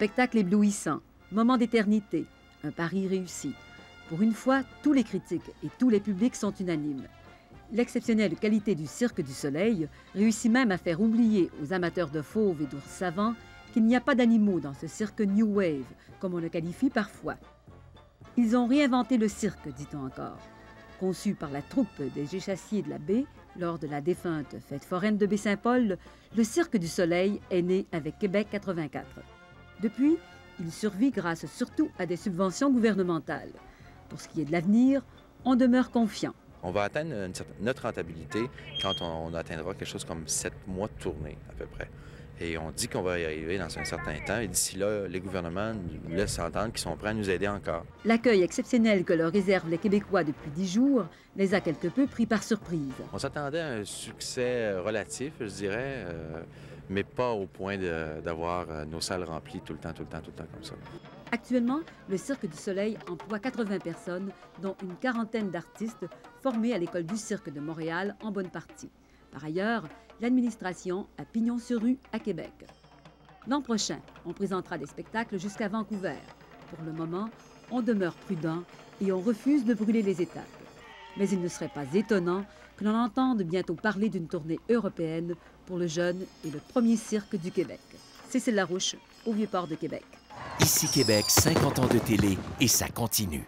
Spectacle éblouissant, moment d'éternité, un pari réussi. Pour une fois, tous les critiques et tous les publics sont unanimes. L'exceptionnelle qualité du Cirque du Soleil réussit même à faire oublier aux amateurs de fauves et d'ours savants qu'il n'y a pas d'animaux dans ce cirque New Wave, comme on le qualifie parfois. Ils ont réinventé le cirque, dit-on encore. Conçu par la troupe des échassiers de la baie lors de la défunte fête foraine de Baie-Saint-Paul, le Cirque du Soleil est né avec Québec 84. Depuis, il survit grâce surtout à des subventions gouvernementales. Pour ce qui est de l'avenir, on demeure confiant. On va atteindre notre rentabilité quand on atteindra quelque chose comme 7 mois de tournée, à peu près. Et on dit qu'on va y arriver dans un certain temps. Et d'ici là, les gouvernements nous laissent entendre qu'ils sont prêts à nous aider encore. L'accueil exceptionnel que leur réservent les Québécois depuis 10 jours les a quelque peu pris par surprise. On s'attendait à un succès relatif, je dirais, mais pas au point d'avoir nos salles remplies tout le temps comme ça. Actuellement, le Cirque du Soleil emploie 80 personnes, dont une quarantaine d'artistes formés à l'École du Cirque de Montréal en bonne partie. Par ailleurs, l'administration a pignon sur rue à Québec. L'an prochain, on présentera des spectacles jusqu'à Vancouver. Pour le moment, on demeure prudent et on refuse de brûler les étapes. Mais il ne serait pas étonnant que l'on entende bientôt parler d'une tournée européenne pour le jeune et le premier cirque du Québec. Cécile Larouche, au Vieux-Port de Québec. Ici Québec, 50 ans de télé et ça continue.